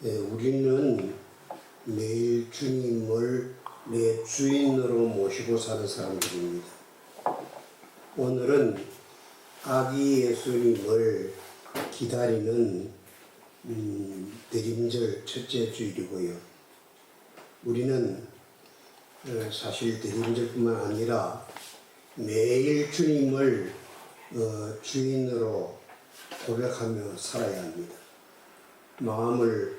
우리는 매일 주님을 내 주인으로 모시고 사는 사람들입니다. 오늘은 아기 예수님을 기다리는 대림절 첫째 주일이고요. 우리는 사실 대림절뿐만 아니라 매일 주님을 주인으로 고백하며 살아야 합니다. 마음을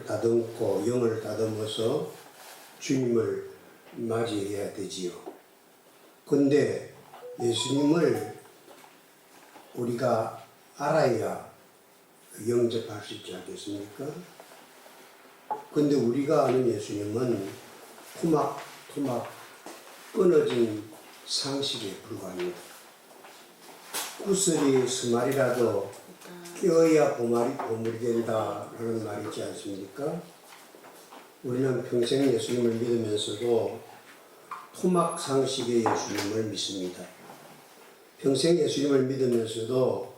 다듬고 영을 다듬어서 주님을 맞이해야 되지요. 근데 예수님을 우리가 알아야 영접할 수 있지 않겠습니까? 근데 우리가 아는 예수님은 토막토막 끊어진 상식에 불과합니다. 구슬이 스마리라도 끼어야 보물이 된다 그런 말이 있지 않습니까? 우리는 평생 예수님을 믿으면서도 토막 상식의 예수님을 믿습니다. 평생 예수님을 믿으면서도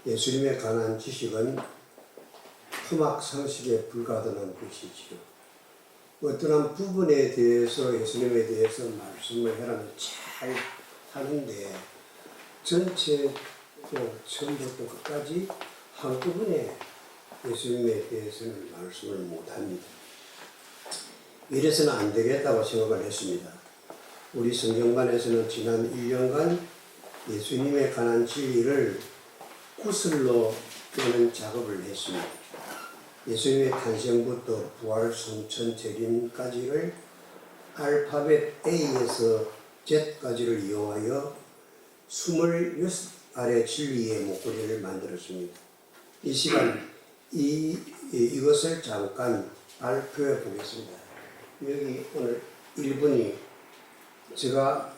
예수님에 관한 지식은 토막 상식에 불과하다는 것이지요. 어떠한 부분에 대해서 예수님에 대해서 말씀을 하라면 잘 하는데 전체 처음부터 끝까지 한꺼번에 예수님에 대해서는 말씀을 못합니다. 이래서는 안 되겠다고 생각을 했습니다. 우리 성경반에서는 지난 1년간 예수님에 관한 진리를 구슬로 떼는 작업을 했습니다. 예수님의 탄생부터 부활, 성천, 재림까지를 알파벳 A에서 Z까지를 이용하여 26알의 진리의 목걸이를 만들었습니다. 이 시간 이것을 잠깐 발표해 보겠습니다. 여기 오늘 1분이 제가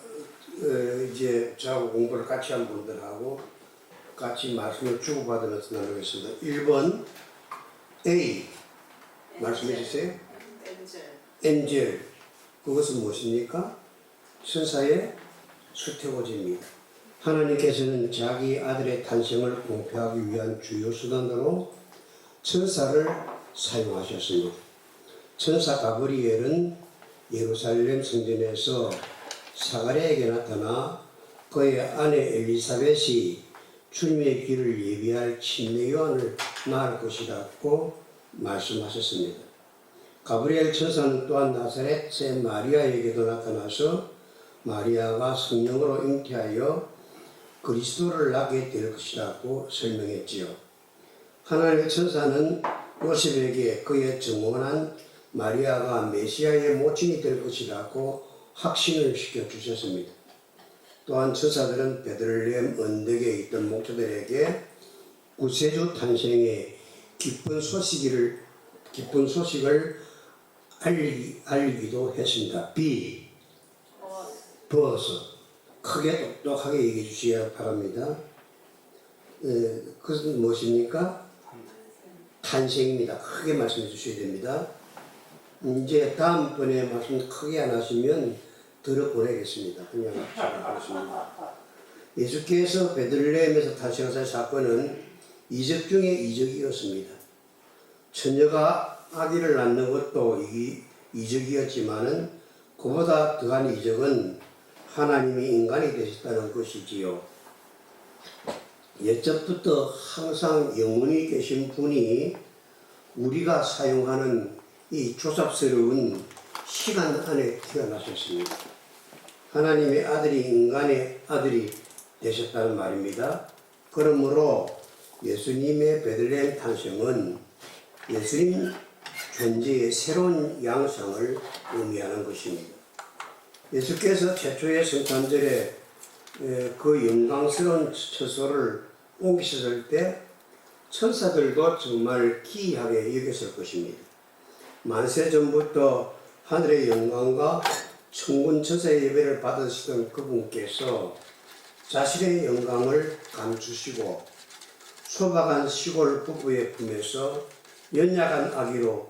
이제 저하고 공부를 같이 한 분들하고 같이 말씀을 주고받으면서 나누겠습니다. 1번 A 말씀해 주세요. 엔젤 그것은 무엇입니까? 천사의 수태고지입니다. 하나님께서는 자기 아들의 탄생을 공표하기 위한 주요 수단으로 천사를 사용하셨습니다. 천사 가브리엘은 예루살렘 성전에서 사가랴에게 나타나 그의 아내 엘리사벳이 주님의 길을 예비할 침례 요한을 낳을 것이라고 말씀하셨습니다. 가브리엘 천사는 또한 나사렛의 마리아에게도 나타나서 마리아가 성령으로 잉태하여 그리스도를 낳게 될 것이라고 설명했지요. 하나님의 천사는 요셉에게 그의 정원한 마리아가 메시아의 모친이 될 것이라고 확신을 시켜주셨습니다. 또한 천사들은 베들레헴 언덕에 있던 목자들에게 구세주 탄생의 기쁜 소식을 알리기도 했습니다. B. 버스 크게 똑똑하게 얘기해 주셔야 바랍니다. 그것은 무엇입니까? 탄생입니다. 크게 말씀해 주셔야 됩니다. 이제 다음번에 말씀 크게 안 하시면 들어보내겠습니다. 그냥 하겠습니다. 예수께서 베들레헴에서 탄생하신 사건은 이적 중에 이적이었습니다. 처녀가 아기를 낳는 것도 이적이었지만은 그보다 더한 이적은 하나님이 인간이 되셨다는 것이지요. 예적부터 항상 영원히 계신 분이 우리가 사용하는 이 조잡스러운 시간 안에 태어나셨습니다. 하나님의 아들이 인간의 아들이 되셨다는 말입니다. 그러므로 예수님의 베들레헴 탄생은 예수님 존재의 새로운 양상을 의미하는 것입니다. 예수께서 최초의 성탄절에 그 영광스러운 처소를 옮기셨을 때 천사들도 정말 기이하게 여겼을 것입니다. 만세 전부터 하늘의 영광과 천군 천사의 예배를 받으시던 그분께서 자신의 영광을 감추시고 소박한 시골 부부의 품에서 연약한 아기로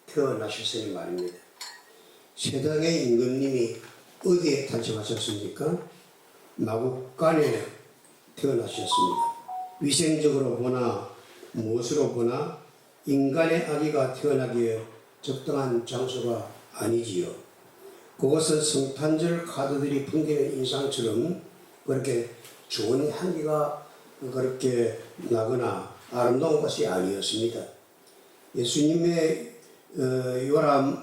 태어나셨으니 말입니다. 세상의 임금님이 어디에 탄생하셨습니까? 마국간에 태어나셨습니다. 위생적으로 보나 무엇으로 보나 인간의 아기가 태어나기에 적당한 장소가 아니지요. 그것은 성탄절 카드들이 풍기는 인상처럼 그렇게 좋은 향기가 그렇게 나거나 아름다운 것이 아니었습니다. 예수님의 요람은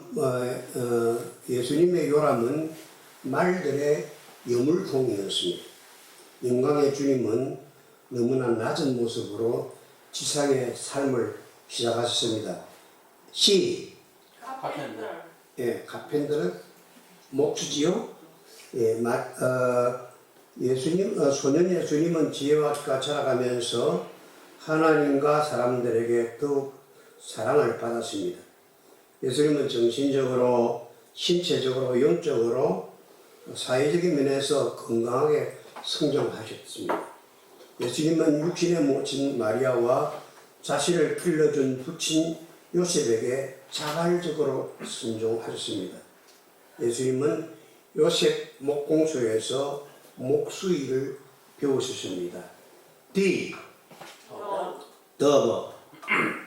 말들의 여물통이었습니다. 영광의 주님은 너무나 낮은 모습으로 지상의 삶을 시작하셨습니다. 카펜터. 예, 카펜터는 목수지요. 예, 소년 예수님은 지혜와 기가 자라가면서 하나님과 사람들에게 더욱 사랑을 받았습니다. 예수님은 정신적으로, 신체적으로, 영적으로, 사회적인 면에서 건강하게 성장하셨습니다. 예수님은 육신의 모친 마리아와 자신을 길러준 부친 요셉에게 자발적으로 순종하셨습니다. 예수님은 요셉 목공소에서 목수일을 배우셨습니다. 더버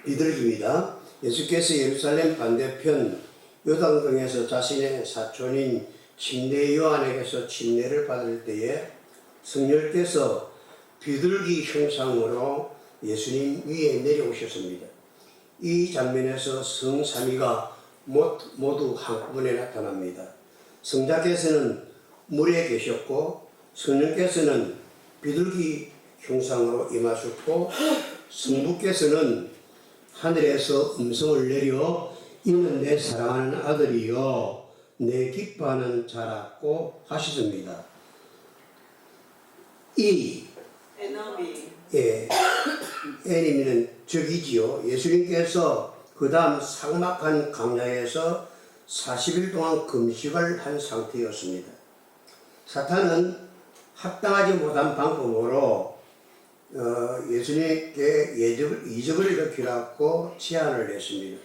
비둘기입니다. 예수께서 예루살렘 반대편 요단강에서 자신의 사촌인 침례 요한에게서 침례를 받을 때에 성령께서 비둘기 형상으로 예수님 위에 내려오셨습니다. 이 장면에서 성삼위가 모두 한꺼번에 나타납니다. 성자께서는 물에 계셨고 성령께서는 비둘기 형상으로 임하셨고 성부께서는 하늘에서 음성을 내려 이는 내 사랑하는 아들이요 내 기뻐하는 자라고 하셨습니다. 에너미는 적이지요. 예수님께서 그 다음 삭막한 광야에서 40일 동안 금식을 한 상태였습니다. 사탄은 합당하지 못한 방법으로 예수님께 이적을 일으키라고 제안을 했습니다.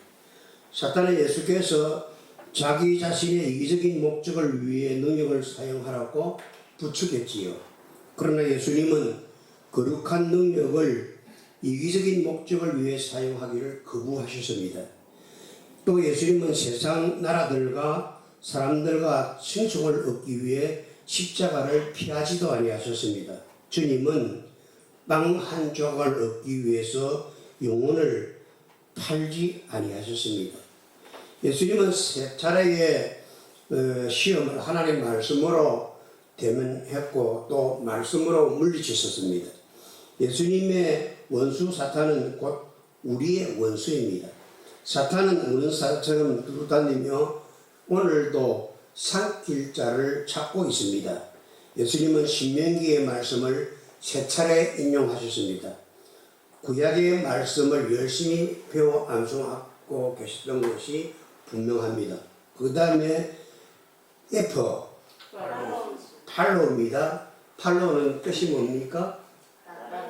사탄은 예수께서 자기 자신의 이기적인 목적을 위해 능력을 사용하라고 부추겼지요. 그러나 예수님은 거룩한 능력을 이기적인 목적을 위해 사용하기를 거부하셨습니다. 또 예수님은 세상 나라들과 사람들과 칭송을 얻기 위해 십자가를 피하지도 아니하셨습니다. 주님은 빵 한 조각을 얻기 위해서 영혼을 팔지 아니하셨습니다. 예수님은 세 차례의 시험을 하나님 말씀으로 대면했고 또 말씀으로 물리치셨습니다. 예수님의 원수 사탄은 곧 우리의 원수입니다. 사탄은 우는 사자처럼 두루다니며 오늘도 삼킬 자를 찾고 있습니다. 예수님은 신명기의 말씀을 세 차례 인용하셨습니다. 구약의 말씀을 열심히 배워 암송하고 계셨던 것이 분명합니다. 그 다음에 팔로우입니다. 팔로우는 뜻이 뭡니까?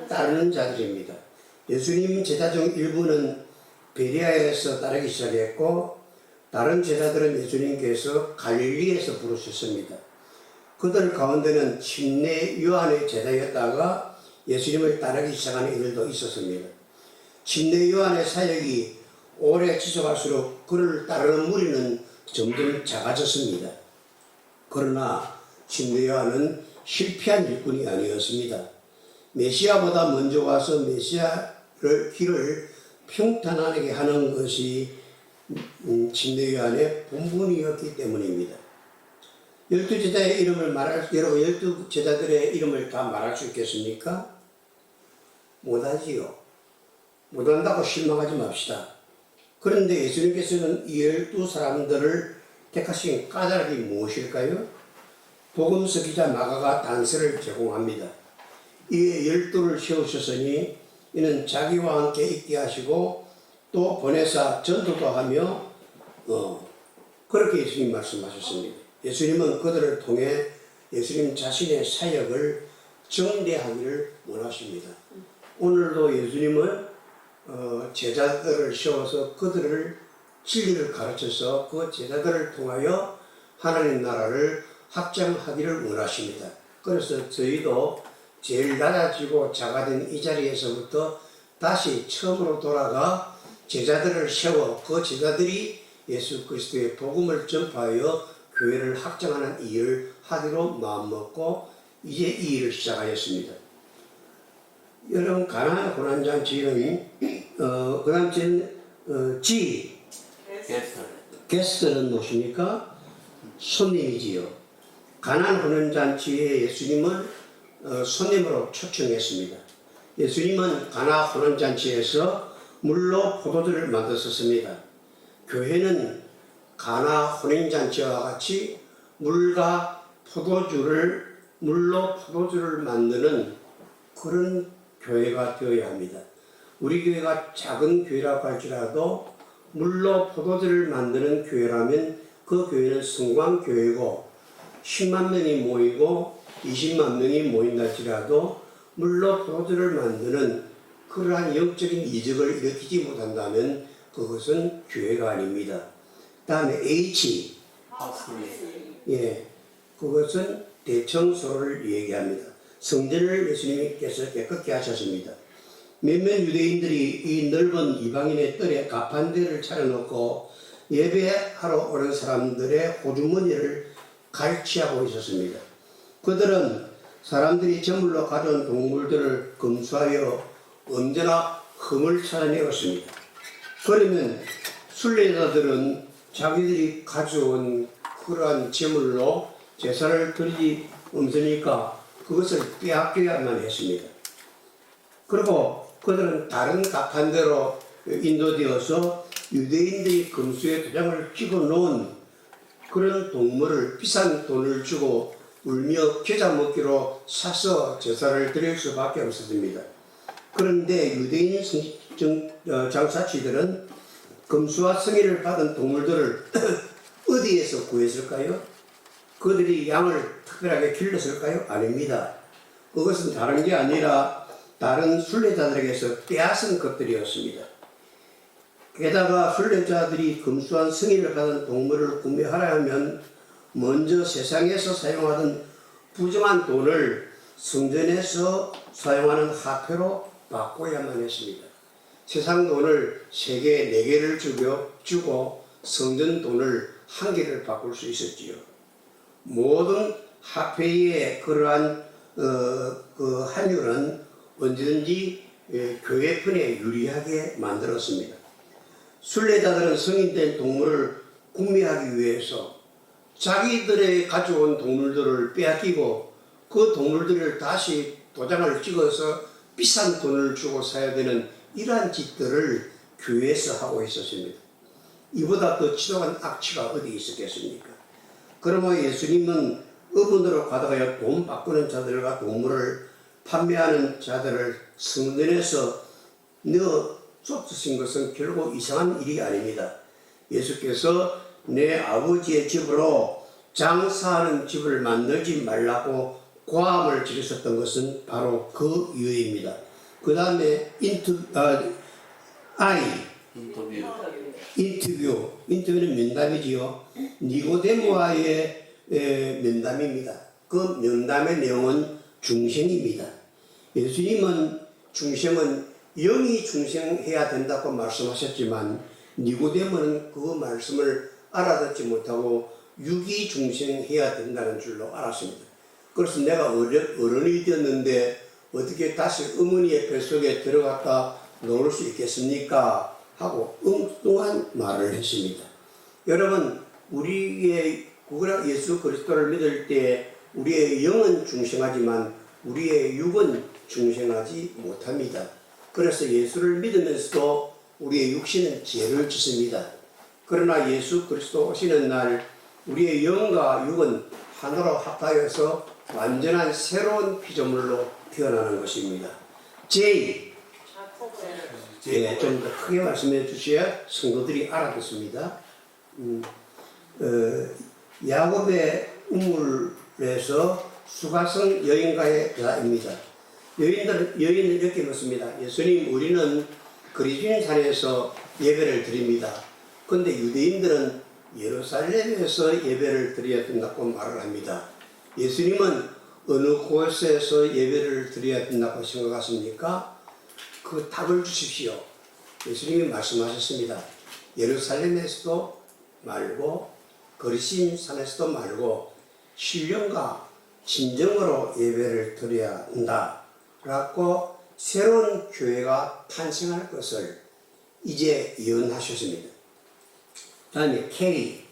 따르는 자들입니다. 예수님 제자 중 일부는 베레아에서 따르기 시작했고 다른 제자들은 예수님께서 갈릴리에서 부르셨습니다. 그들 가운데는 침례 요한의 제자였다가 예수님을 따르기 시작하는 이들도 있었습니다. 침례 요한의 사역이 오래 지속할수록 그를 따르는 무리는 점점 작아졌습니다. 그러나 침례 요한은 실패한 일꾼이 아니었습니다. 메시아보다 먼저 와서 메시아를 길을 평탄하게 하는 것이 침례 요한의 본분이었기 때문입니다. 12제자의 이름을 여러분 12제자들의 이름을 다 말할 수 있겠습니까? 못하지요. 못한다고 실망하지 맙시다. 그런데 예수님께서는 이 12사람들을 택하신 까닭이 무엇일까요? 복음서 기자 마가가 단서를 제공합니다. 이에 12를 세우셨으니 이는 자기와 함께 있게 하시고 또 보내사 전도도 하며 그렇게 예수님 말씀하셨습니다. 예수님은 그들을 통해 예수님 자신의 사역을 정대하기를 원하십니다. 오늘도 예수님은 제자들을 세워서 그들을 진리를 가르쳐서 그 제자들을 통하여 하나님 나라를 확장하기를 원하십니다. 그래서 저희도 제일 낮아지고 작아진 이 자리에서부터 다시 처음으로 돌아가 제자들을 세워 그 제자들이 예수 그리스도의 복음을 전파하여 교회를 확장하는 일을 하기로 마음먹고 이제 이 일을 시작하였습니다. 여러분 가나안 고난잔치는 G 게스트는 무엇입니까? 손님이지요. 가나안 혼인잔치에 예수님은 손님으로 초청했습니다. 예수님은 가나 혼인잔치에서 물로 포도주를 만들었습니다. 교회는 가나 혼인잔치와 같이 물로 포도주를 만드는 그런 교회가 되어야 합니다. 우리 교회가 작은 교회라고 할지라도 물로 포도주를 만드는 교회라면 그 교회는 성광교회고 10만 명이 모이고 20만 명이 모인다 할지라도 물로 포도주를 만드는 그러한 영적인 이적을 일으키지 못한다면 그것은 교회가 아닙니다. 다음에 H, 그것은 대청소를 얘기합니다. 성전을 예수님께서 깨끗게 하셨습니다. 몇몇 유대인들이 이 넓은 이방인의 뜰에 가판대를 차려놓고 예배하러 오는 사람들의 호주머니를 갈취하고 있었습니다. 그들은 사람들이 제물로 가져온 동물들을 검수하여 언제나 흠을 찾아내었습니다. 그러면 순례자들은 자기들이 가져온 그러한 제물로 제사를 드리지 없으니까 그것을 빼앗겨야만 했습니다. 그리고 그들은 다른 가판대로 인도되어서 유대인들이 금수에 도장을 찍어 놓은 그런 동물을 비싼 돈을 주고 울며 겨자 먹기로 사서 제사를 드릴 수밖에 없었습니다. 그런데 유대인 장사치들은 금수와 승인을 받은 동물들을 어디에서 구했을까요? 그들이 양을 특별하게 길렀을까요? 아닙니다. 그것은 다른 게 아니라 다른 순례자들에게서 빼앗은 것들이었습니다. 게다가 순례자들이 금수한 승인을 받은 동물을 구매하려 하면 먼저 세상에서 사용하던 부정한 돈을 성전에서 사용하는 화폐로 바꿔야만 했습니다. 세상 돈을 3개, 4개를 주고 성전 돈을 1개를 바꿀 수 있었지요. 모든 화폐의 그러한 그 환율은 언제든지 교회편에 유리하게 만들었습니다. 순례자들은 승인된 동물을 구매하기 위해서 자기들의 가져온 동물들을 빼앗기고 그 동물들을 다시 도장을 찍어서 비싼 돈을 주고 사야 되는 이러한 짓들을 교회에서 하고 있었습니다. 이보다 더 지독한 악취가 어디 있었겠습니까? 그러므로 예수님은 어부으로 가다가 돈 바꾸는 자들과 동물을 판매하는 자들을 성전에서 넣어 쫓으신 것은 결국 이상한 일이 아닙니다. 예수께서 내 아버지의 집으로 장사하는 집을 만들지 말라고 고함을 지르셨던 것은 바로 그 이유입니다. 그 다음에 인터뷰는 면담이지요. 니고데모와의 면담입니다. 그 면담의 내용은 중생입니다. 예수님은 중생은 영이 중생해야 된다고 말씀하셨지만 니고데모는 그 말씀을 알아듣지 못하고 육이 중생해야 된다는 줄로 알았습니다. 그래서 내가 어른이 되었는데 어떻게 다시 어머니의 뱃속에 들어갔다 놓을 수 있겠습니까? 하고 엉뚱한 말을 했습니다. 여러분, 우리의 예수 그리스도를 믿을 때 우리의 영은 중생하지만 우리의 육은 중생하지 못합니다. 그래서 예수를 믿으면서도 우리의 육신은 죄를 짓습니다. 그러나 예수 그리스도 오시는 날 우리의 영과 육은 하나로 합하여서 완전한 새로운 피조물로 태어나는 것입니다. J. 좀 더 크게 말씀해 주셔야 성도들이 알아듣습니다. 야곱의 우물에서 수가성 여인과의 대화입니다. 여인은 이렇게 묻습니다. 예수님, 우리는 그리스도인 산에서 예배를 드립니다. 그런데 유대인들은 예루살렘에서 예배를 드려야 된다고 말을 합니다. 예수님은 어느 곳에서 예배를 드려야 된다고 생각하십니까? 그 답을 주십시오. 예수님이 말씀하셨습니다. 예루살렘에서도 말고 거리심 산에서도 말고 신령과 진정으로 예배를 드려야 한다 라고 새로운 교회가 탄생할 것을 이제 예언하셨습니다. 다음에 K,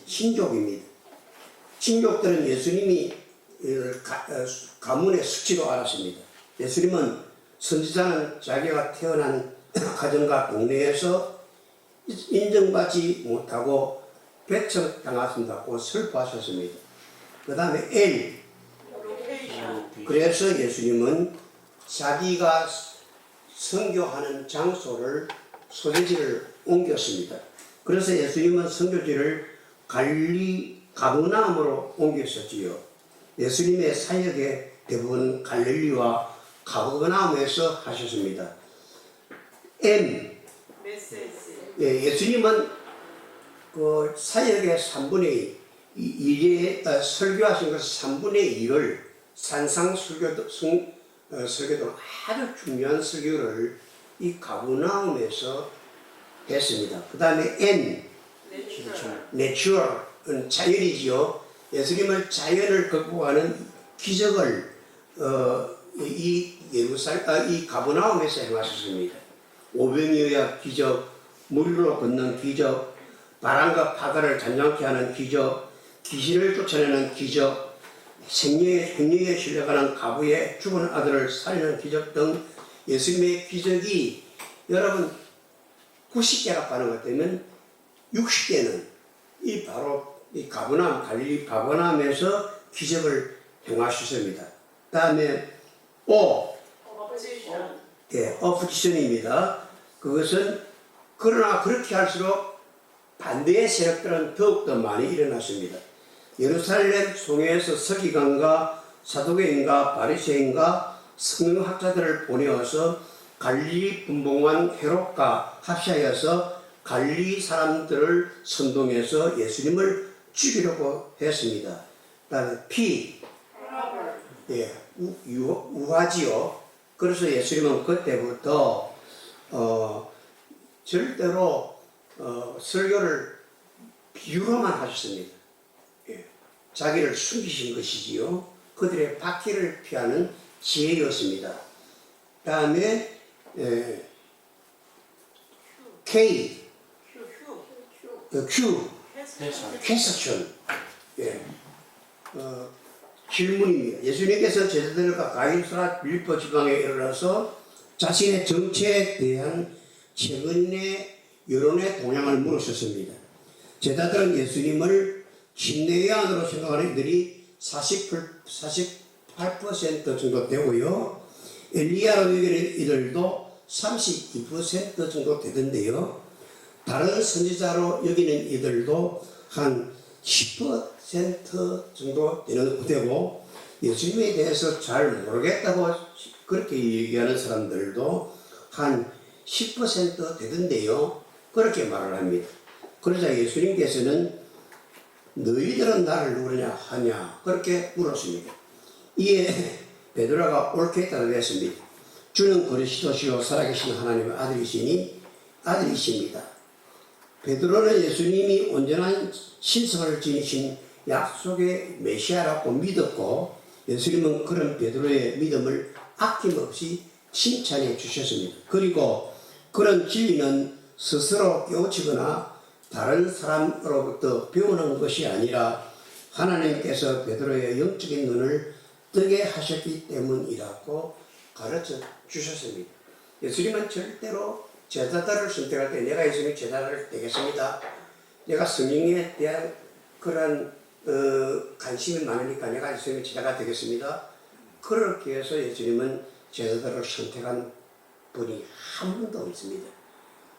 신족입니다. 신족들은 예수님이 가문의 수치로 알았습니다. 예수님은 선지자는 자기가 태어난 가정과 동네에서 인정받지 못하고 배척당했다고 슬퍼하셨습니다. 그 다음에 L, 그래서 예수님은 자기가 선교하는 장소를 소재지를 옮겼습니다. 그래서 예수님은 선교지를 가버나움으로 옮겼었지요. 예수님의 사역의 대부분 갈릴리와 가버나움에서 하셨습니다. M, 예수님은 그 사역의 3분의 2, 설교하신 것을 3분의 2를 산상 설교도 아주 중요한 설교를 이 가버나움에서 했습니다. 그 다음에 N, 내추럴은 자연이지요. 예수님은 자연을 극복하는 기적을 이 가버나움에서 행하셨습니다. 오병이어야 기적, 물로 걷는 기적, 바람과 바다를 잔잔케 하는 기적, 귀신을 쫓아내는 기적, 생명에 실려가는 가부의 죽은 아들을 살리는 기적 등 예수님의 기적이 여러분 90개라고 하는 것 때문에 60개는 바로 이 가버나움, 갈릴리 가버나움에서 기적을 행하셨습니다. 다음에 O, 오포지션입니다. 그것은 그러나 그렇게 할수록 반대의 세력들은 더욱더 많이 일어났습니다. 예루살렘 송회에서 서기관과 사두개인과 바리새인과 성경학자들을 보내어서 갈릴리 분봉왕 헤롯과 합시하여서 갈릴리 사람들을 선동해서 예수님을 죽이려고 했습니다. 그다음에 P, 우화지요. 그래서 예수님은 그때부터 절대로 설교를 비유로만 하셨습니다. 자기를 숨기신 것이지요. 그들의 박해를 피하는 지혜였습니다. 다음에 K, Q, 퀘스천. 질문입니다. 예수님께서 제자들과 가이사랴 빌립보 지방에 이르러서 자신의 정체에 대한 최근의 여론의 동향을 물으셨습니다. 제자들은 예수님을 친내야안으로 생각하는 이들이 48% 정도 되고요. 엘리야로 여기는 이들도 32% 정도 되던데요. 다른 선지자로 여기는 이들도 한 10% 정도 되고, 예수님에 대해서 잘 모르겠다고 그렇게 얘기하는 사람들도 한 10% 되던데요. 그렇게 말을 합니다. 그러자 예수님께서는 너희들은 나를 누구냐 하냐 그렇게 물었습니다. 이에 베드로가 옳게 대답했습니다. 주는 그리스도시요 살아계신 하나님의 아들이십니다. 베드로는 예수님이 온전한 신성을 지니신 약속의 메시아라고 믿었고, 예수님은 그런 베드로의 믿음을 아낌없이 칭찬해 주셨습니다. 그리고 그런 진리는 스스로 깨우치거나 다른 사람으로부터 배우는 것이 아니라 하나님께서 베드로의 영적인 눈을 뜨게 하셨기 때문이라고 가르쳐 주셨습니다. 예수님은 절대로 제자들을 선택할 때 내가 예수님 제자를 되겠습니다. 내가 성령에 대한 그런 관심이 많으니까 내가 예수님 제자가 되겠습니다. 그렇게 해서 예수님은 제자들을 선택한 분이 한 분도 없습니다.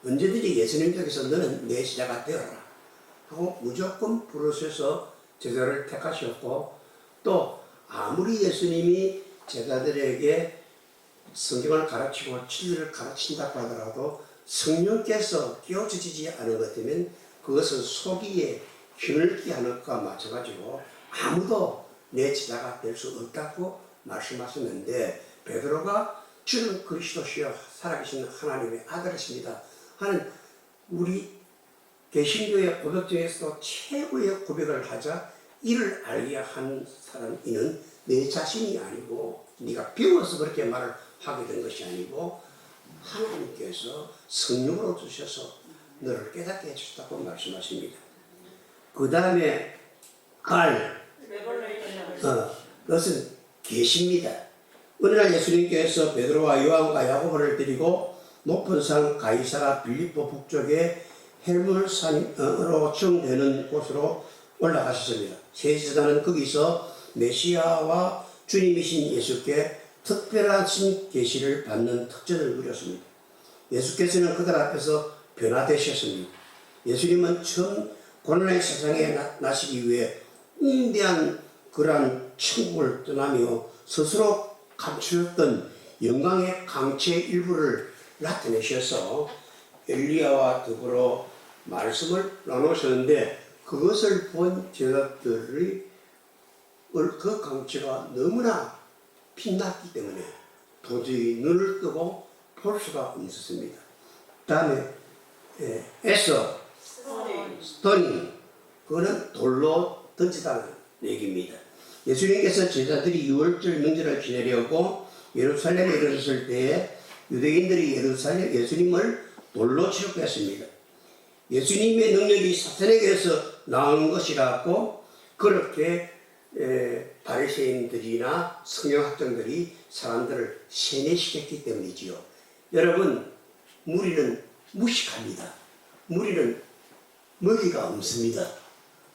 언제든지 예수님께서 너는 내 제자가 되어라 하고 무조건 부르셔서 제자를 택하셨고, 또 아무리 예수님이 제자들에게 성경을 가르치고 진리를 가르친다고 하더라도 성령께서 깨우쳐지지 않은 것 때문에 그것은 속이에 힘을기 하는 것과 마찬가지고 아무도 내 제자가 될 수 없다고 말씀하셨는데, 베드로가 주는 그리스도시여 살아계신 하나님의 아들이십니다 하는 우리 개신교의 고백 중에서도 최고의 고백을 하자 이를 알게 한 사람 이는 내 자신이 아니고 네가 배워서 그렇게 말을 하게 된 것이 아니고 하나님께서 성령으로 주셔서 너를 깨닫게 해주셨다고 말씀하십니다. 그 다음에 그것은 계십니다. 어느 날 예수님께서 베드로와 요한과 야고보를 데리고 높은 산 가이사라 빌립보 북쪽에 헬물산으로 정되는 곳으로 올라가셨습니다. 세지사는 거기서 메시아와 주님이신 예수께 특별하신 계시를 받는 특전을 누렸습니다. 예수께서는 그들 앞에서 변화되셨습니다. 예수님은 처음 고난의 세상에 나시기 위해 웅대한 그러한 천국을 떠나며 스스로 감추었던 영광의 강체 일부를 나타내셔서 엘리야와 더불어 말씀을 나누셨는데 그것을 본 제자들이 그 강체가 너무나 빛났기 때문에 도저히 눈을 뜨고 볼 수가 없었습니다. 다음에 에서 스토닝 그거는 돌로 던지다는 얘기입니다. 예수님께서 제자들이 6월절 명절을 지내려고 예루살렘에 이르렀을 때에 유대인들이 예수님을 돌로 치르했습니다. 예수님의 능력이 사탄에게서 나온 것이라고 그렇게 바리새인들이나 성경학자들이 사람들을 세뇌시켰기 때문이지요. 여러분, 무리는 무식합니다. 무리는 먹이가 없습니다.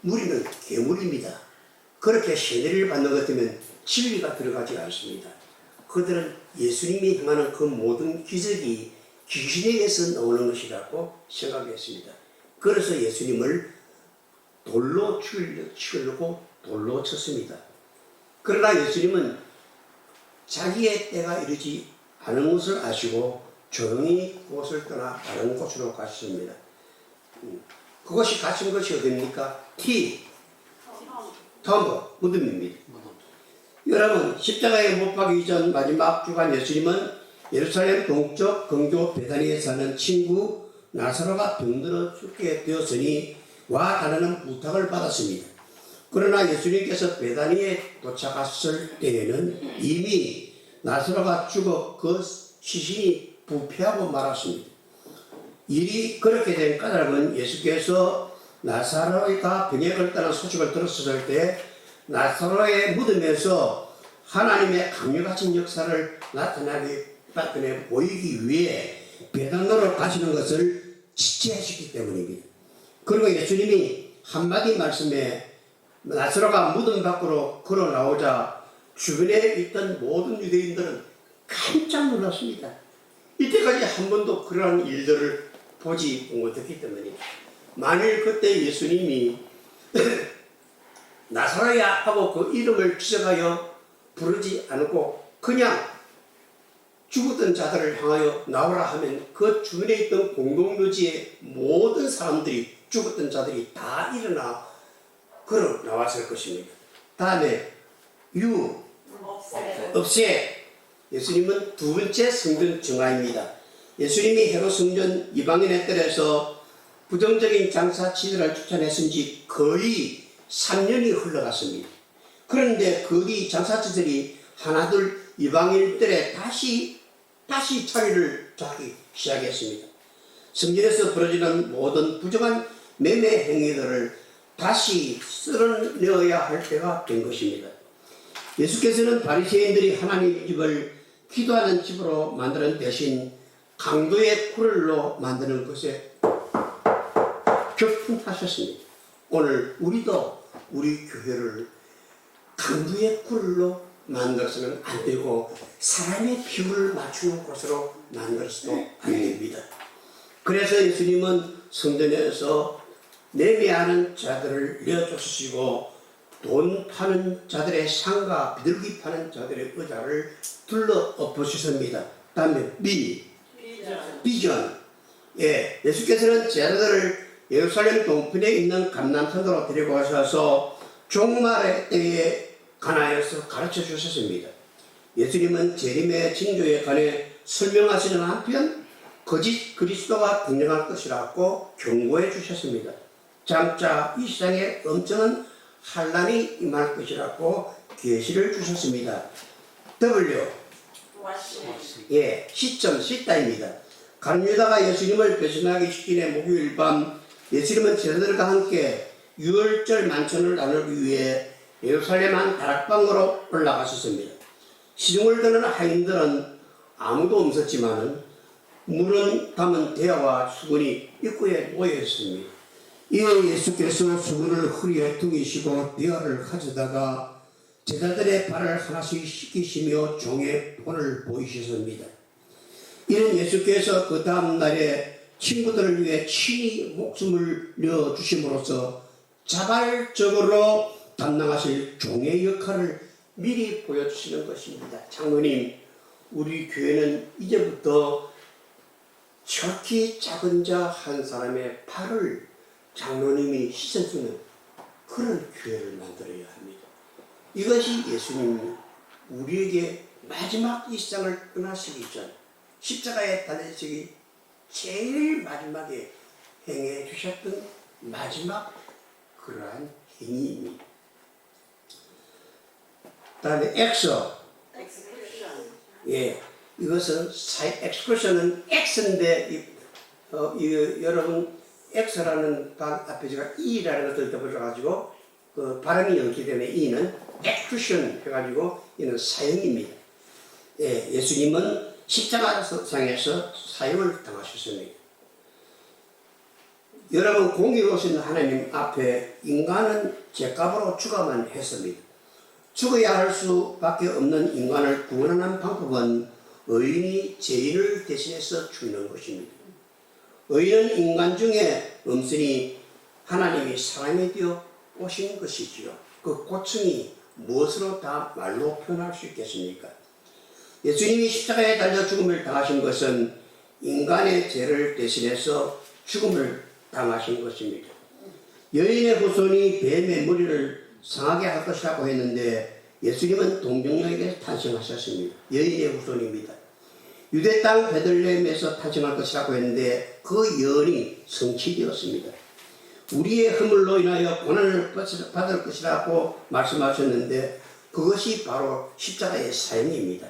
무리는 괴물입니다. 그렇게 세뇌를 받는 것 때문에 진리가 들어가지 않습니다. 그들은 예수님이 행하는 그 모든 기적이 귀신에게서 나오는 것이라고 생각했습니다. 그래서 예수님을 돌로 죽이려고 돌로 쳤습니다. 그러나 예수님은 자기의 때가 이르지 않은 것을 아시고 조용히 그곳을 떠나 다른 곳으로 가셨습니다. 그것이 갇힌 것이 어디입니까? 텀버, 무덤입니다. 여러분, 십자가에 못 박히기 전 마지막 주간 예수님은 예루살렘 동쪽 근교 베다니에 사는 친구 나사로가 병들어 죽게 되었으니 와 달라는 부탁을 받았습니다. 그러나 예수님께서 베다니에 도착했을 때에는 이미 나사로가 죽어 그 시신이 부패하고 말았습니다. 일이 그렇게 된 까닭은 예수께서 나사로가 병에 걸렸다는 소식을 들었을 때 나사로의 무덤에서 하나님의 강력하신 역사를 나타내 보이기 위해 베단으로 가시는 것을 지체하셨기 때문입니다. 그리고 예수님이 한마디 말씀에 나사로가 무덤 밖으로 걸어 나오자 주변에 있던 모든 유대인들은 깜짝 놀랐습니다. 이때까지 한 번도 그러한 일들을 보지 못했기 때문입니다. 만일 그때 예수님이 나사로야 하고 그 이름을 지적하여 부르지 않고 그냥 죽었던 자들을 향하여 나오라 하면 그 주변에 있던 공동묘지의 모든 사람들이 죽었던 자들이 다 일어나 걸어 나왔을 것입니다. 다음에 없애. 예수님은 두 번째 성전 정화입니다. 예수님이 헤롯 성전 이방인의 뜰에서 부정적인 장사치들을 추천했은 지 거의 3년이 흘러갔습니다. 그런데 거기 장사치들이 하나둘 이방인들에 다시 자리를 잡기 시작했습니다. 성전에서 벌어지는 모든 부정한 매매 행위들을 다시 쓸어내어야 할 때가 된 것입니다. 예수께서는 바리새인들이 하나님 집을 기도하는 집으로 만드는 대신 강도의 굴로 만드는 것에 격분하셨습니다. 오늘 우리도 우리 교회를 강도의 굴로 만들어서는 안 되고 사람의 비율을 맞추는 곳으로 만들어서도 안 됩니다. 그래서 예수님은 성전에서 매매하는 자들을 내어쫓으시고 돈 파는 자들의 상가, 비둘기 파는 자들의 의자를 둘러 엎으셨습니다. 다음에 비전. 예수께서는 제자들을 예루살렘 동편에 있는 감람산으로 데리고 가셔서 종말의 때에 가나에서 가르쳐 주셨습니다. 예수님은 재림의 징조에 관해 설명하시는 한편 거짓 그리스도가 등장할 것이라고 경고해 주셨습니다. 장차 이 세상에 엄청난 환란이 임할 것이라고 계시를 주셨습니다. W 시점 시다입니다. 가룟 유다가 예수님을 배신하기 직전의 목요일 밤 예수님은 제자들과 함께 유월절 만찬을 나누기 위해 예루살렘 한 다락방으로 올라가셨습니다. 시중을 드는 하인들은 아무도 없었지만은 물은 담은 대야와 수건이 입구에 놓여 있습니다. 이에 예수께서 수건을 허리에 두기시고 대야를 가져다가 제자들의 발을 하나씩 씻기시며 종의 본을 보이셨습니다. 이는 예수께서 그 다음 날에 친구들을 위해 친히 목숨을 내어주심으로써 자발적으로 담당하실 종의 역할을 미리 보여주시는 것입니다. 장로님, 우리 교회는 이제부터 저렇게 작은 자 한 사람의 발을 장로님이 씻어주는 그런 교회를 만들어야 합니다. 이것이 예수님이 우리에게 마지막 이 세상을 떠나시기 전 십자가에 달리시기 제일 마지막에 행해 주셨던 마지막 그러한 행위입니다. 다음에 이것은 엑스프레션은 X인데 여러분 X라는 반 앞에 제가 E라는 것을 덧붙여가지고 그 발음이 엉키기 때문에 E는 엑스프레션 해가지고 이는 사형입니다. 예수님은 십자가상에서 사형을 당하셨습니다. 여러분 공의로우신 하나님 앞에 인간은 죄값으로 죽어야만 했습니다. 죽어야 할 수밖에 없는 인간을 구원하는 방법은 의인이 죄인을 대신해서 죽는 것입니다. 의인은 인간 중에 엄선히 하나님이 사람이 되어 오신 것이지요. 그 고충이 무엇으로 다 말로 표현할 수 있겠습니까? 예수님이 십자가에 달려 죽음을 당하신 것은 인간의 죄를 대신해서 죽음을 당하신 것입니다. 여인의 후손이 뱀의 머리를 상하게 할 것이라고 했는데 예수님은 동정녀에게 탄생하셨습니다. 여인의 후손입니다. 유대 땅 베들레헴에서 탄생할 것이라고 했는데 그 예언이 성취되었습니다. 우리의 허물로 인하여 고난을 받을 것이라고 말씀하셨는데 그것이 바로 십자가의 사형입니다.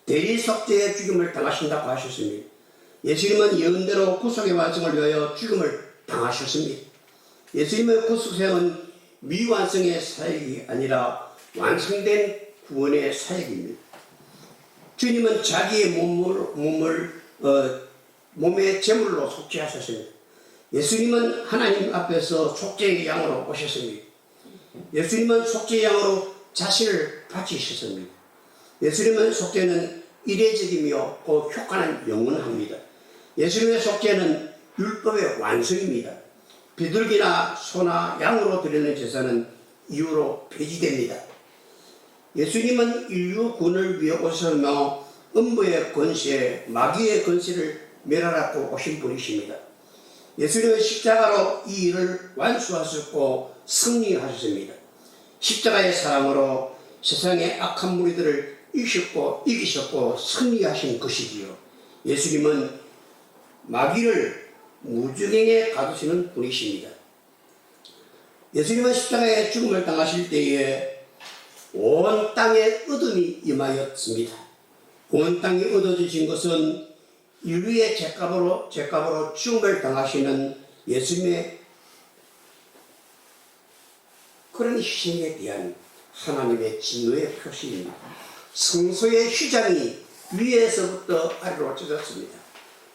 대리 속죄의 죽임을 당하신다고 하셨습니다. 예수님은 예언대로 구속의 완성을 위하여 죽임을 당하셨습니다. 예수님의 구속생은 미완성의 사역이 아니라 완성된 구원의 사역입니다. 주님은 자기의 몸의 제물로 속죄하셨습니다. 예수님은 하나님 앞에서 속죄의 양으로 오셨습니다. 예수님은 속죄의 양으로 자신을 바치셨습니다. 예수님의 속죄는 이례적이며 그 효과는 영원합니다. 예수님의 속죄는 율법의 완성입니다. 비둘기나 소나 양으로 드리는 제사는 이후로 폐지됩니다. 예수님은 인류 구원을 위해 오셨으며 음부의 권세, 마귀의 권세를 멸하라고 오신 분이십니다. 예수님은 십자가로 이 일을 완수하셨고 승리하셨습니다. 십자가의 사랑으로 세상의 악한 무리들을 이기셨고 승리하신 것이지요. 예수님은 마귀를 무주경에 가두시는 분이십니다. 예수님은 십자가의 죽음을 당하실 때에 온 땅에 어둠이 임하였습니다. 온 땅이 어두워지신 것은 인류의 죄값으로 죽음을 당하시는 예수님의 그런 희생에 대한 하나님의 진노의 표시입니다. 성소의 휘장이 위에서부터 아래로 찢어졌습니다.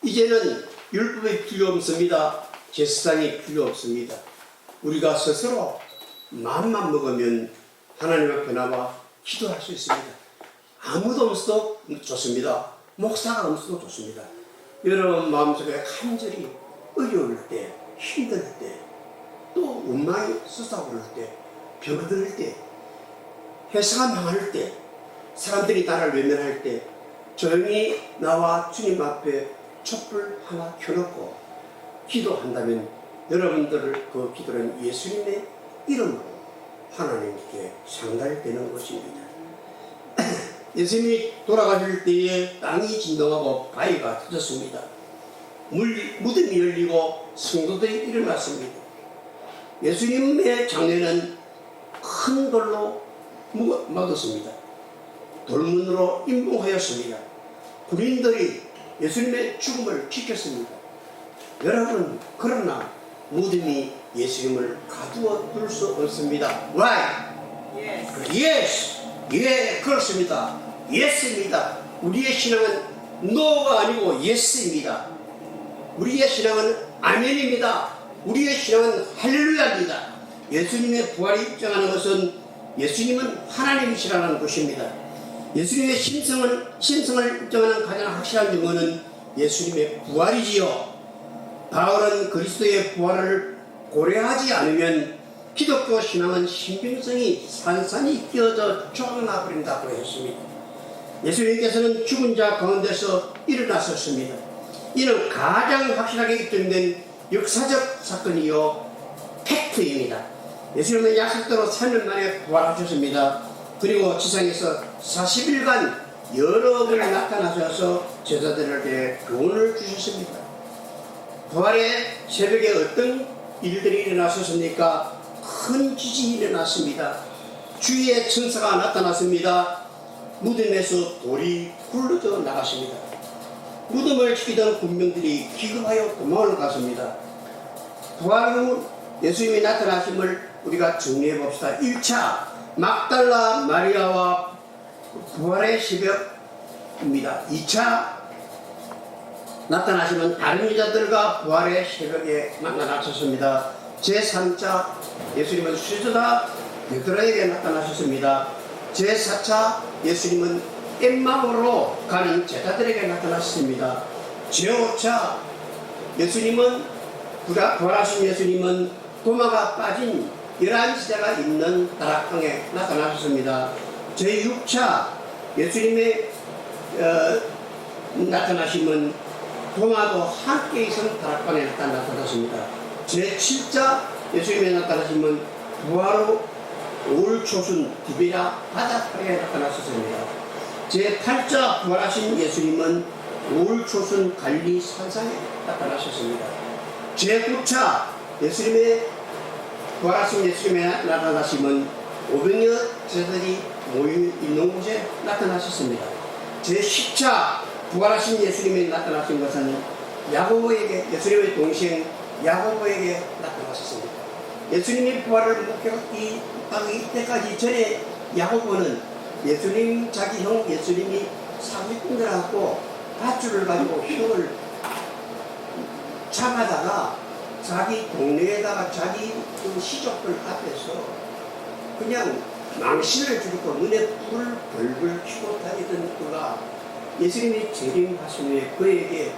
이제는 율법이 필요 없습니다. 제사장이 필요 없습니다. 우리가 스스로 마음만 먹으면 하나님 앞에 나와 기도할 수 있습니다. 아무도 없어도 좋습니다. 목사가 없어도 좋습니다. 여러분 마음속에 간절히 어려울 때, 힘들 때, 또 원망이 솟아오를 때, 병들 때, 회사가 망할 때, 사람들이 나를 외면할 때 조용히 나와 주님 앞에 촛불 하나 켜놓고 기도한다면 여러분들 그 기도는 예수님의 이름으로 하나님께 상달되는 것입니다. 예수님이 돌아가실 때에 땅이 진동하고 바위가 터졌습니다. 무덤이 열리고 성도들이 일어났습니다. 예수님의 장례는 큰 돌로 막았습니다. 돌문으로 임봉하였습니다. 군인들이 예수님의 죽음을 지켰습니다. 여러분, 그러나 무덤이 예수님을 가두어 둘 수 없습니다. Why? Yes. 예, 그렇습니다. Yes입니다. 우리의 신앙은 No가 아니고 Yes입니다. 우리의 신앙은 아멘입니다. 우리의 신앙은 할렐루야입니다. 예수님의 부활이 입증하는 것은 예수님은 하나님이시라는 것입니다. 예수님의 신성을 입증하는 가장 확실한 증거는 예수님의 부활이지요. 바울은 그리스도의 부활을 고려하지 않으면 기독교 신앙은 신빙성이 산산이 끼어져 쫓겨나버린다고 했습니다. 예수님께서는 죽은 자 가운데서 일어나셨습니다. 이는 가장 확실하게 입증된 역사적 사건이요 팩트입니다. 예수님은 약속대로 3년 만에 부활하셨습니다. 그리고 지상에서 40일간 여러 번 나타나셔서 제자들에게 교훈을 주셨습니다. 부활의 새벽에 어떤 일들이 일어났었습니까? 큰 지진이 일어났습니다. 주의 천사가 나타났습니다. 무덤에서 돌이 굴러져 나갔습니다. 무덤을 지키던 군병들이 기급하여 도망을 갔습니다. 부활 후 예수님이 나타나심을 우리가 정리해 봅시다. 1차 막달라 마리아와 부활의 새벽입니다. 2차 나타나시면 다른 여자들과 부활의 새벽에 나타나셨습니다. 제3차 예수님은 수저다 베드로에게 나타나셨습니다. 제4차 예수님은 엠마오로 가는 제자들에게 나타나셨습니다. 제5차 예수님은 부활하신 예수님은 도마가 빠진 11지대가 있는 다락방에 나타나셨습니다. 제6차 예수님의 나타나심은 도마도 함께 있은 다락방에 나타나셨습니다. 제7차 예수님의 나타나심은 부활로 올 초순 디베랴 바닷가에 나타나셨습니다. 제8차 부활하신 예수님은 올 초순 갈리 산상에 나타나셨습니다. 제9차 예수님의 부활하신 예수님의 나타나심은 500여 제자들이 모여있는 곳에 나타나셨습니다. 제10차 부활하신 예수님이 나타나신 것은 야고보에게, 예수님의 동생 야고보에게 나타나셨습니다. 예수님이 부활을 목격하기 때까지 전에 야고보는 예수님, 자기 형 예수님이 사기꾼들하고 밧줄을 가지고 형을 잡아다가 자기 동네에다가 자기 시족들 앞에서 그냥 망신을 주고 눈에 불을 벌벌 켜고 다니던 그가 예수님이 재림하신 후에 그에게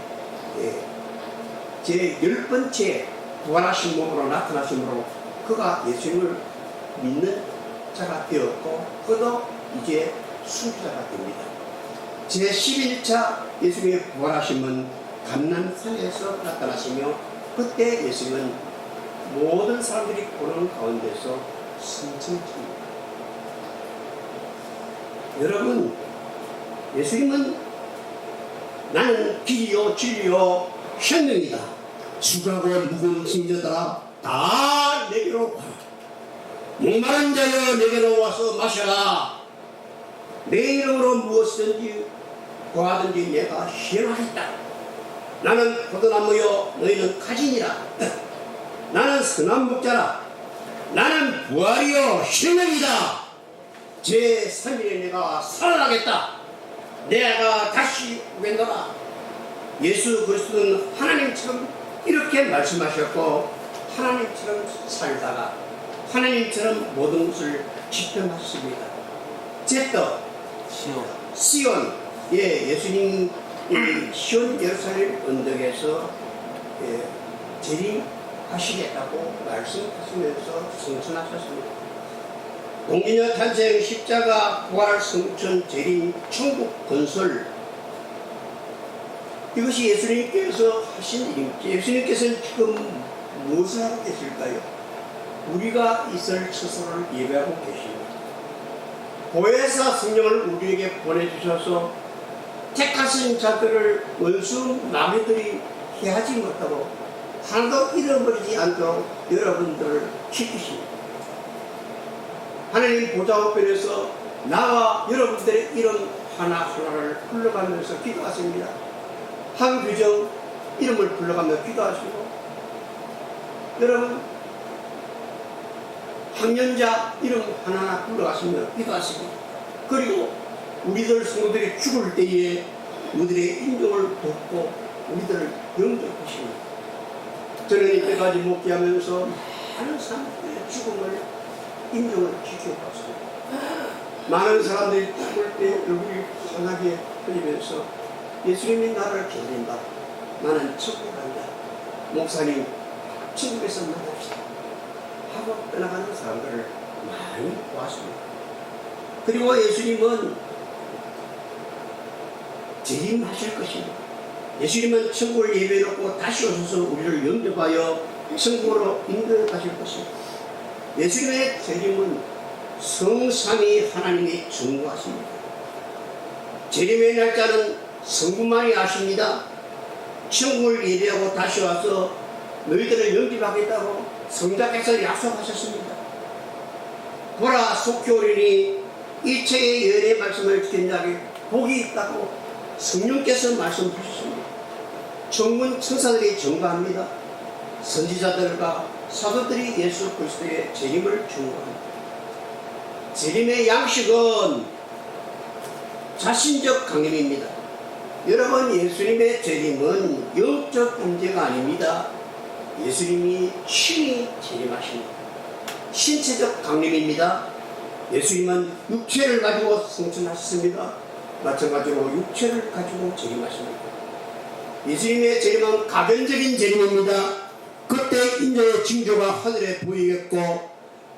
제 10번째 부활하신 몸으로 나타나심으로 그가 예수님을 믿는 자가 되었고 그도 이제 순교자가 됩니다. 제 11차 예수님의 부활하심은 감람산에서 나타나시며 그때 예수님은 모든 사람들이 보는 가운데서 승천합니다. 여러분, 예수님은 나는 길이요 진리요 생명이다. 수고하고 무거운 짐져들아 다 내게로 와라. 목마른 자여 내게로 와서 마셔라. 내 이름으로 무엇이든지 구하든지 내가 시행하겠다. 나는 포도나무여 너희는 가지니라. 나는 선한 목자라. 나는 부활이요 생명이다. 제3일에 내가 살아나겠다. 내가 다시 오겠노라. 예수 그리스도는 하나님처럼 이렇게 말씀하셨고 하나님처럼 살다가 하나님처럼 모든 것을 지켜놨습니다. 제떡 시온 예수님 시온 예루살렘 언덕에서 재림하시겠다고 말씀하시면서 승천하셨습니다. 동기녀 탄생, 십자가, 부활, 승천, 재림, 천국 건설, 이것이 예수님께서 하신 일입니다. 예수님께서는 지금 무엇을 하고 계실까요? 우리가 있을 처소를 예배하고 계십니다. 보혜사 성령을 우리에게 보내주셔서 택하신 자들을 원수 마귀들이 해하지 못하고 하나도 잃어버리지 않도록 여러분들을 지키십니다. 하나님 보좌 우편에서 나와 여러분들의 이름 하나하나를 불러가면서 기도하십니다. 한 규정 이름을 불러가며 기도하시고, 여러분 학년자 이름 하나하나 불러가시며 기도하시고, 그리고 우리들 성도들이 죽을 때에 우리들의 인정을 돕고 우리들을 영접하십니다. 저는 이때까지 목회하면서 많은 사람들의 죽음을 인정을 지켜봤습니다. 많은 사람들이 죽을 때 얼굴이 환하게 흘리면서 예수님이 나를 기다린다, 나는 천국 간다, 목사님 천국에서 만납시다 하고 떠나가는 사람들을 많이 보았습니다. 그리고 예수님은 재림하실 것입니다. 예수님은 천국을 예배해놓고 다시 오셔서 우리를 영접하여 천국으로 인도하실 것입니다. 예수님의 재림은 성삼위 하나님이 증거하십니다. 재림의 날짜는 성부만이 아십니다. 천국을 예배하고 다시 와서 너희들을 영접하겠다고 성자께서 약속하셨습니다. 보라, 속히 오리니 이 책의 예언의 말씀을 지킨 자에게 복이 있다고 성령께서 말씀하셨습니다. 천군 천사들이 증거합니다. 선지자들과 사도들이 예수 그리스도의 재림을 증거합니다. 재림의 양식은 자신적 강림입니다. 여러분, 예수님의 재림은 영적 문제가 아닙니다. 예수님이 친히 재림하십니다. 신체적 강림입니다. 예수님은 육체를 가지고 승천하셨습니다. 마찬가지로 육체를 가지고 재림하십니다. 예수님의 재림은 가변적인 재림입니다. 그때 인자의 징조가 하늘에 보이겠고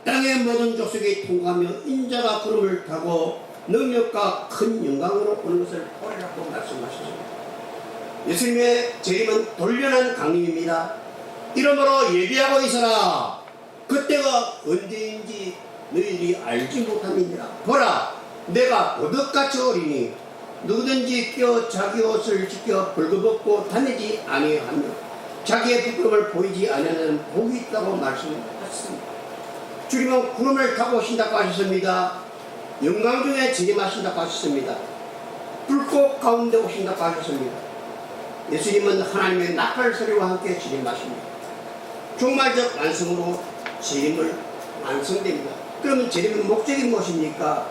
땅의 모든 족속이 통과하며 인자가 구름을 타고 능력과 큰 영광으로 오는 것을 보리라고 말씀하셨습니다. 예수님의 재림은 돌려난 강림입니다. 이러므로 예비하고 있어라. 그때가 언제인지 너희들이 알지 못함이니라. 보라, 내가 보덕같이 오리니 누구든지 껴 자기 옷을 지켜 벌거벗고 다니지 아니하며 자기의 부끄러움을 보이지 아니하는 복이 있다고 말씀하셨습니다. 주님은 구름을 타고 오신다고 하셨습니다. 영광 중에 재림하신다고 하셨습니다. 불꽃 가운데 오신다고 하셨습니다. 예수님은 하나님의 나팔 소리와 함께 재림하십니다. 종말적 완성으로 재림을 완성됩니다. 그러면 재림의 목적이 무엇입니까?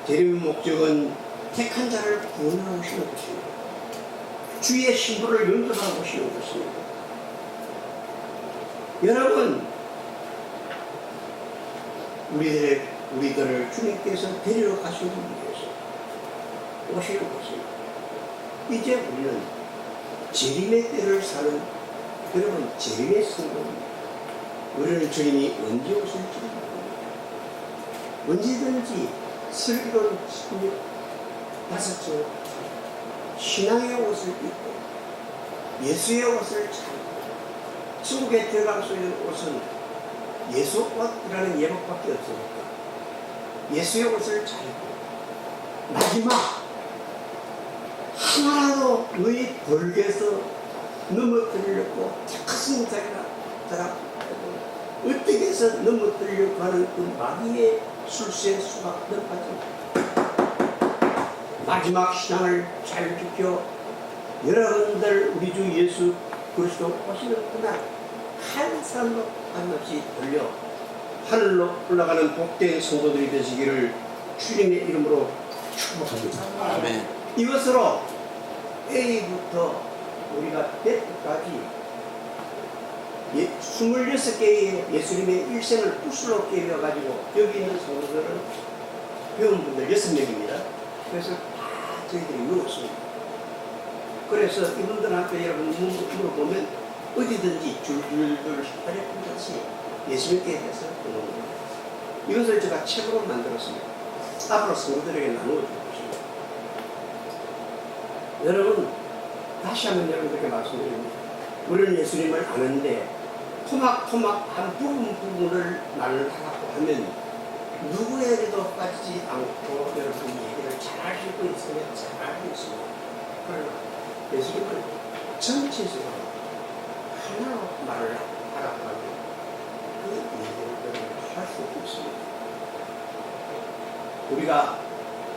재림의 목적은 택한 자를 구원하러 오시는 것입니다. 주의 신부를 영접하고 오시는 것입니다. 여러분, 우리들을 주님께서 데리러 가시는 분께서 오시는 것입니다. 이제 우리는 재림의 때를 사는, 여러분, 재림의 성도입니다. 우리는 주님이 언제 오실지 모릅니다. 언제든지 슬기로운 5째 신앙의 옷을 입고 예수의 옷을 차리고, 천국에 들어갈 수 있는 옷은 예수 옷이라는 예복밖에 없으니까 예수의 옷을 차리고, 마지막 하나라도 너희 벌게서 넘어뜨리려고 착하신 자라 어떻게 해서 넘어뜨리려고 하는 그 마귀의 술수의 수가 넘어가죠. 마지막 신앙을 잘 지켜 여러분들 우리 주 예수 그리스도 오시는 그날 한 사람도 반없이 돌려 하늘로 올라가는 복된 성도들이 되시기를 주님의 이름으로 축복합니다. 아멘. 이것으로 A부터 우리가 Z까지 26개의 예수님의 일생을 푸슬로 깨워가지고 여기 있는 성도들은 배운 분들 6명입니다. 그래서 다 저희들이 외웠습니다. 그래서 이분들한테 여러분 물어보면 어디든지 줄줄줄 깃발에 붙듯이 예수님께 대해서 배웁니다. 이것을 제가 책으로 만들었습니다. 앞으로 성도들에게 나누어 줄 것입니다. 여러분, 다시 한번 여러분들께 말씀드립니다. 우리는 예수님을 아는데 토막토막 한 부분을 말을 하라고 하면 누구에게도 빠지지 않고 여러분 얘기를 잘 알고 있으면 잘 알고 있습니다. 그러나 예수님은 전체적으로 하나로 말을 알아가면 그 얘기를 할 수 없습니다. 우리가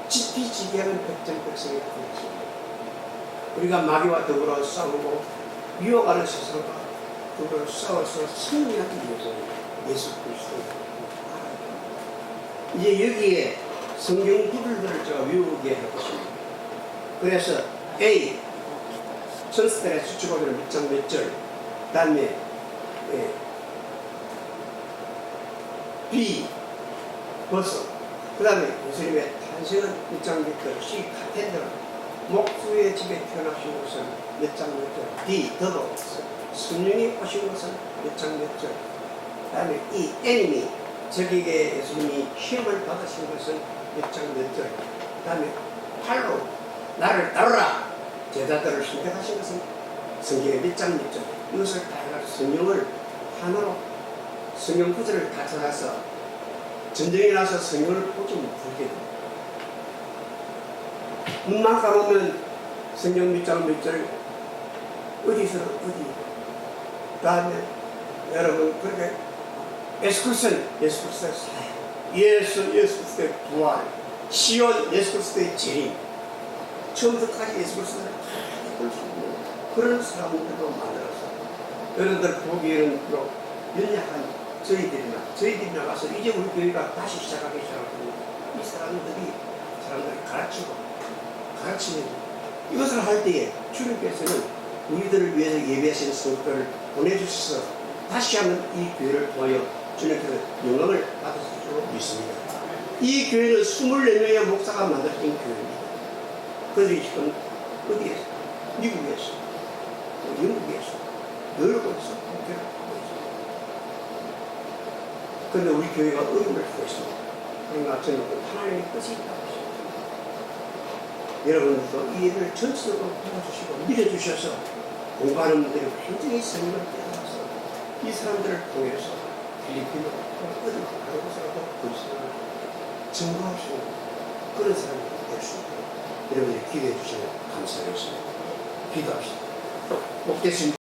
지피지기하는 백성이 되었습니다. 우리가 마귀와 더불어 싸우고 유혹하는 세상과 더불어 싸워서 승리하기 위해서는 예수 그리스도를 이제 여기에 성경 구절들을 제가 외우게 할 것입니다. 그래서 A 천사들의 수축하기를 몇 장 몇 절, 그 다음에 B 버섯, 그 다음에 예수님의 탄생은 몇 장 몇 절, C 카텐드라 목수의 집에 태어나신 것은 몇 장 몇 절, D 더도 성령이 오신 것은 몇 장 몇 절, 그 다음에 E 애니미 저기에 예수님이 시험을 받으신 것은 몇 장 몇 절, 그 다음에 팔로 나를 따르라 제자들을 선택하신 것은 성경의 몇 장 몇 절, 이것을 다 해가지고 성령을 하나로 성경 구절을 다 찾아서 전쟁에 나서 성령을 보지 못하게 됩니다. 문만 가보면 성경 몇 장 몇 절 어디서 어디, 그 다음에 여러분 그렇게 예수 그리스도의 사역, 예수 그리스도의 부활, 시온 예수 그리스도의 재림, 처음부터까지 예수 그리스도를 다 볼 수 있는 그런 사람들도 만들어서 여러분들 보기에는 연약한 저희들이 나가서 이제 우리 교회가 다시 시작하기 시작하고 이 사람들이 가르치는 이것을 할 때에 주님께서는 우리들을 위해서 예배하시는 성도를 보내주셔서 다시 한번 이 교회를 통하여 주님께서 영광을 받으실 줄 믿습니다. 이 교회는 24명의 목사가 만들어진 교회입니다. 그들이 지금 어디에서? 미국에서, 영국에서, 여러 곳에서 목회를 하고 있습니다. 그런데 우리 교회가 의무를 하고 있습니다. 그러나 저는 하나님의 뜻이 있다고 생각합니다. 여러분들도 이 일을 전체적으로 도와주시고 믿어주셔서 공부하는 분들이 굉장히 성령을 깨달아서 이 사람들을 통해서 필리핀으로 어디 다른 곳으로도 불신을 증거할 수 있는 그런 사람이 될 수 있도록 여러분들이 기도해 주시면 감사하겠습니다. 기도합시다. 목대신